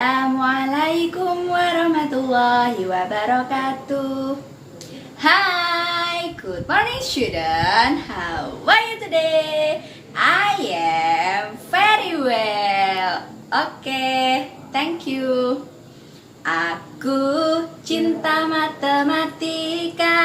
Assalamualaikum warahmatullahi wabarakatuh. Hi, good morning student. How are you today? I am very well. Okay, thank you. Aku cinta matematika,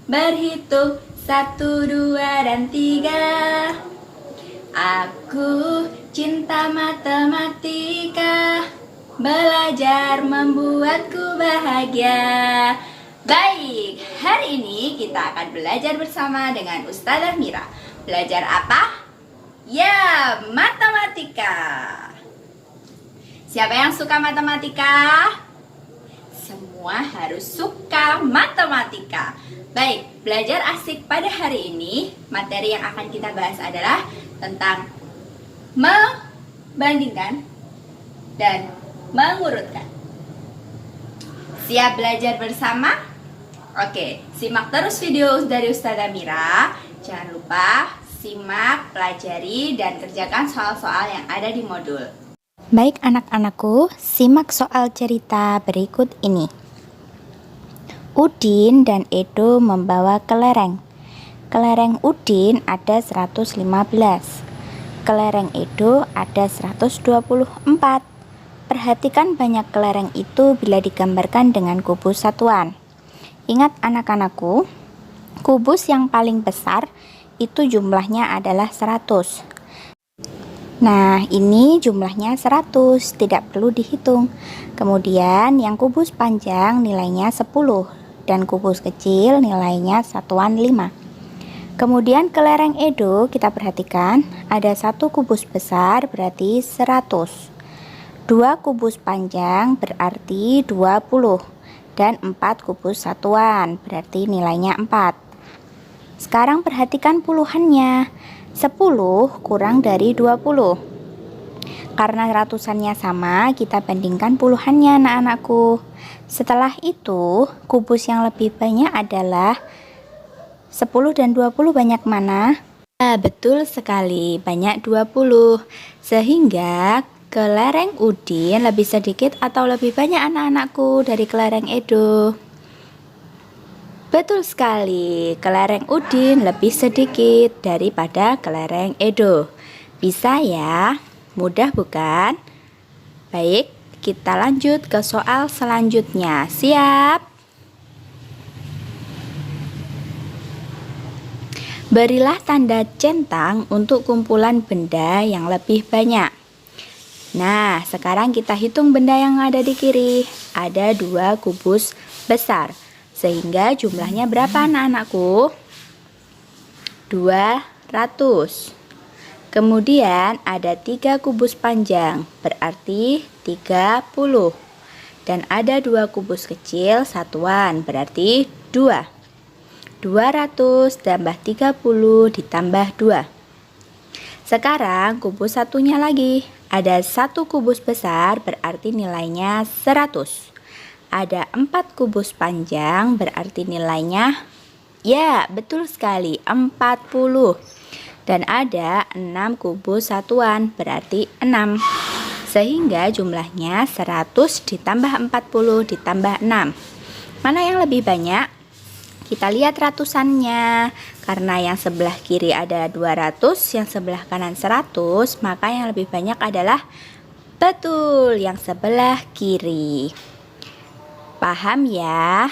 berhitung 1, 2, dan 3. Aku cinta matematika, belajar membuatku bahagia. Baik, hari ini kita akan belajar bersama dengan Ustazah Mira. Belajar apa? Ya, matematika. Siapa yang suka matematika? Semua harus suka matematika. Baik, belajar asik pada hari ini. Materi yang akan kita bahas adalah tentang membandingkan dan mengurutkan. Siap belajar bersama? Oke, simak terus video dari Ustazah Mira. Jangan lupa simak, pelajari, dan kerjakan soal-soal yang ada di modul. Baik anak-anakku, simak soal cerita berikut ini. Udin dan Edo membawa kelereng. Kelereng Udin ada 115. Kelereng Edo ada 124. Perhatikan banyak kelereng itu bila digambarkan dengan kubus satuan. Ingat anak-anakku, kubus yang paling besar itu jumlahnya adalah 100. Nah, ini jumlahnya 100, tidak perlu dihitung. Kemudian yang kubus panjang nilainya 10 dan kubus kecil nilainya satuan 5. Kemudian kelereng Edo kita perhatikan ada 1 kubus besar berarti 100. 2 kubus panjang berarti 20 dan 4 kubus satuan berarti nilainya 4. Sekarang perhatikan puluhannya. 10 kurang dari 20. Karena ratusannya sama, kita bandingkan puluhannya anak-anakku. Setelah itu, kubus yang lebih banyak adalah 10 dan 20 banyak mana? Betul sekali, banyak 20. Sehingga kelereng Udin lebih sedikit atau lebih banyak anak-anakku dari kelereng Edo? Betul sekali, kelereng Udin lebih sedikit daripada kelereng Edo. Bisa ya? Mudah bukan? Baik, kita lanjut ke soal selanjutnya. Siap? Berilah tanda centang untuk kumpulan benda yang lebih banyak. Nah, sekarang kita hitung benda yang ada di kiri. Ada 2 kubus besar. Sehingga jumlahnya berapa anak-anakku? 200. Kemudian ada 3 kubus panjang, berarti 30. Dan ada 2 kubus kecil satuan, berarti 2. 200 tambah 30 ditambah 2. Sekarang kubus satunya lagi. Ada 1 kubus besar berarti nilainya 100. Ada 4 kubus panjang berarti nilainya, ya betul sekali, 40. Dan ada 6 kubus satuan berarti 6. Sehingga jumlahnya 100 ditambah 40 ditambah 6. Mana yang lebih banyak? Kita lihat ratusannya. Karena yang sebelah kiri ada 200, yang sebelah kanan 100, maka yang lebih banyak adalah betul yang sebelah kiri. Paham ya?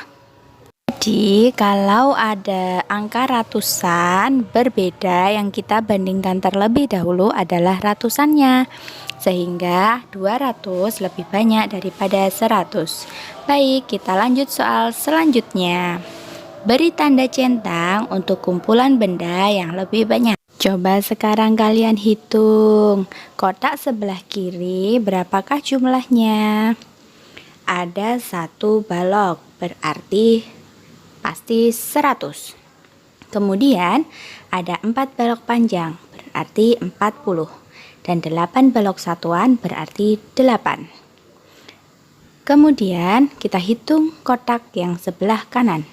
Jadi kalau ada angka ratusan berbeda, yang kita bandingkan terlebih dahulu adalah ratusannya. Sehingga 200 lebih banyak daripada 100. Baik, kita lanjut soal selanjutnya. Beri tanda centang untuk kumpulan benda yang lebih banyak. Coba sekarang kalian hitung. Kotak sebelah kiri berapakah jumlahnya? Ada 1 balok, berarti pasti 100. Kemudian ada 4 balok panjang, berarti 40. Dan 8 balok satuan berarti 8. Kemudian kita hitung kotak yang sebelah kanan.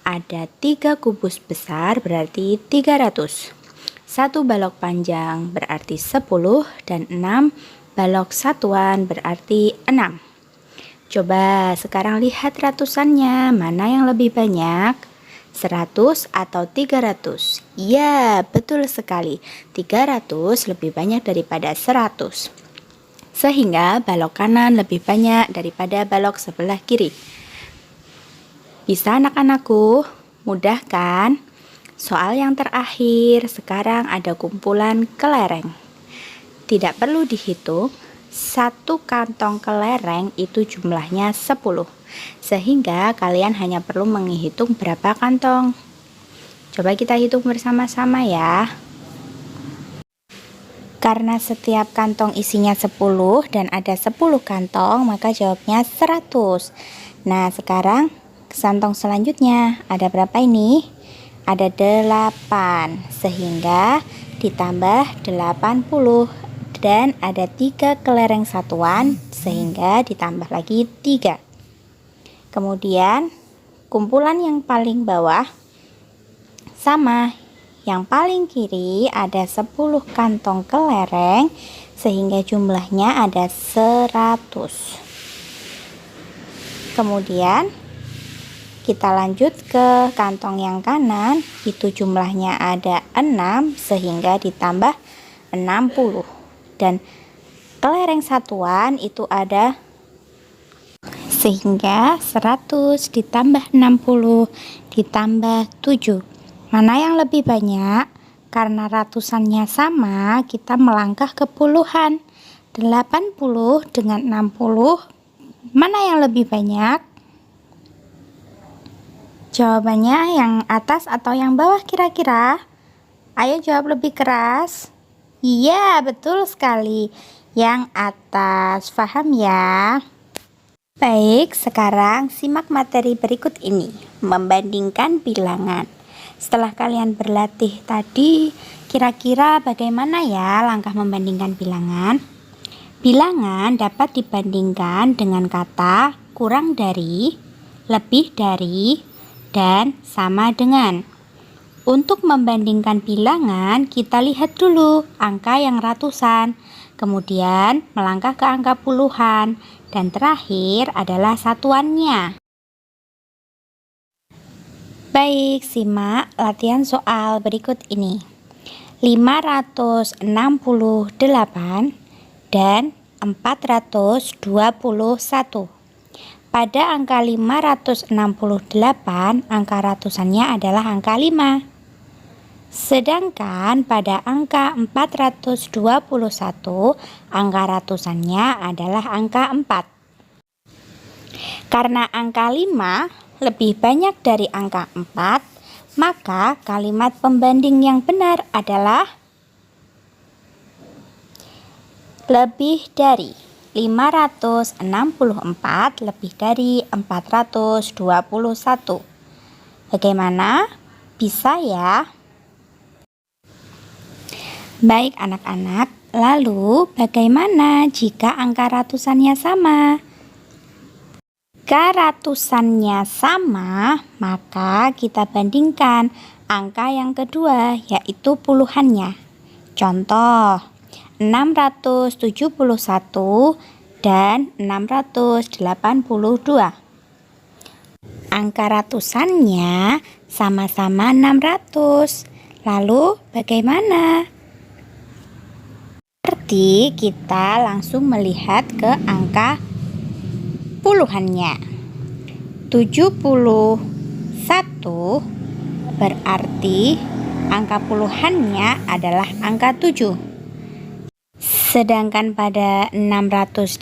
Ada 3 kubus besar berarti 300. 1 balok panjang berarti 10 dan 6 balok satuan berarti 6. Coba sekarang lihat ratusannya, mana yang lebih banyak? 100 atau 300? Ya, betul sekali. 300 lebih banyak daripada 100. Sehingga balok kanan lebih banyak daripada balok sebelah kiri. Bisa anak-anakku? Mudah kan? Soal yang terakhir, sekarang ada kumpulan kelereng. Tidak perlu dihitung, satu kantong kelereng itu jumlahnya 10. Sehingga kalian hanya perlu menghitung berapa kantong. Coba kita hitung bersama-sama ya. Karena setiap kantong isinya 10 dan ada 10 kantong, maka jawabnya 100. Nah, sekarang kantong selanjutnya ada berapa ini? Ada 8, sehingga ditambah 80 dan ada 3 kelereng satuan, sehingga ditambah lagi 3. Kemudian kumpulan yang paling bawah sama yang paling kiri ada 10 kantong kelereng, sehingga jumlahnya ada 100. Kemudian kita lanjut ke kantong yang kanan, itu jumlahnya ada 6 sehingga ditambah 60. Dan kelereng satuan itu ada sehingga 100 ditambah 60 ditambah 7. Mana yang lebih banyak? Karena ratusannya sama, kita melangkah ke puluhan. 80 dengan 60, mana yang lebih banyak? Jawabannya yang atas atau yang bawah kira-kira? Ayo jawab lebih keras. Iya, betul sekali. Yang atas, paham ya? Baik, sekarang simak materi berikut ini. Membandingkan bilangan. Setelah kalian berlatih tadi, kira-kira bagaimana ya langkah membandingkan bilangan? Bilangan dapat dibandingkan dengan kata kurang dari, lebih dari, dan sama dengan. Untuk membandingkan bilangan, kita lihat dulu angka yang ratusan, kemudian melangkah ke angka puluhan, dan terakhir adalah satuannya. Baik, simak latihan soal berikut ini. 568 dan 421. Pada angka 568, angka ratusannya adalah angka 5. Sedangkan pada angka 421, angka ratusannya adalah angka 4. Karena angka 5 lebih banyak dari angka 4, maka kalimat pembanding yang benar adalah lebih dari. 564 lebih dari 421. Bagaimana? Bisa ya? Baik anak-anak, lalu bagaimana jika angka ratusannya sama? Jika ratusannya sama, maka kita bandingkan angka yang kedua, yaitu puluhannya. Contoh, 671 dan 682. Angka ratusannya sama-sama 600. Lalu bagaimana? Berarti kita langsung melihat ke angka puluhannya. 71 berarti angka puluhannya adalah angka 7. Sedangkan pada 682,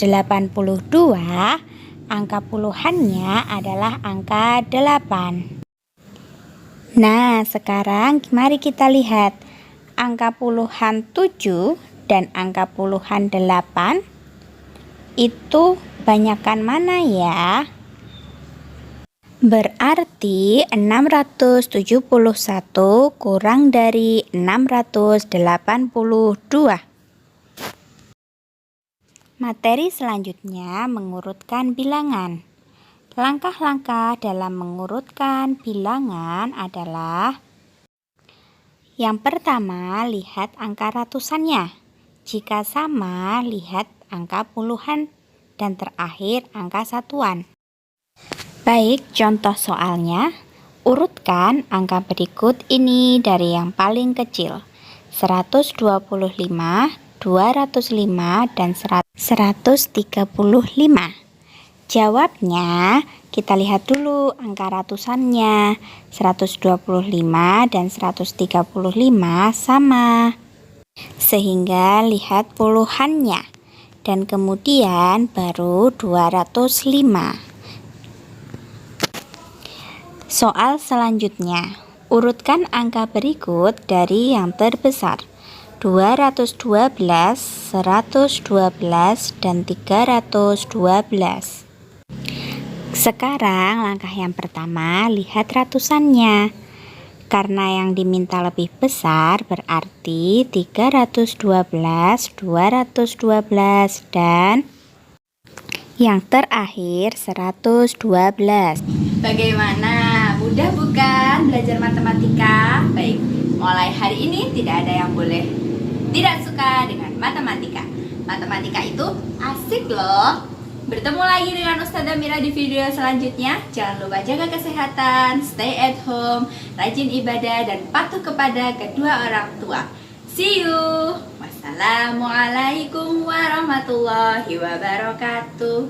angka puluhannya adalah angka 8. Nah, sekarang mari kita lihat angka puluhan 7 dan angka puluhan 8 itu banyakkan mana ya? Berarti 671 kurang dari 682. Materi selanjutnya mengurutkan bilangan. Langkah-langkah dalam mengurutkan bilangan adalah: yang pertama, lihat angka ratusannya. Jika sama, lihat angka puluhan dan terakhir angka satuan. Baik, contoh soalnya. Urutkan angka berikut ini dari yang paling kecil. 125, 205, dan 135. Jawabnya, kita lihat dulu angka ratusannya. 125 dan 135 sama. Sehingga lihat puluhannya. Dan kemudian baru 205. Soal selanjutnya, urutkan angka berikut dari yang terbesar. 212, 112, dan 312. Sekarang langkah yang pertama, lihat ratusannya. Karena yang diminta lebih besar berarti 312, 212, dan yang terakhir 112. Bagaimana? Mudah bukan belajar matematika? Baik, mulai hari ini tidak ada yang boleh tidak suka dengan matematika. Matematika itu asik loh. Bertemu lagi dengan Ustazah Mira di video selanjutnya. Jangan lupa jaga kesehatan, stay at home, rajin ibadah, dan patuh kepada kedua orang tua. See you. Wassalamualaikum warahmatullahi wabarakatuh.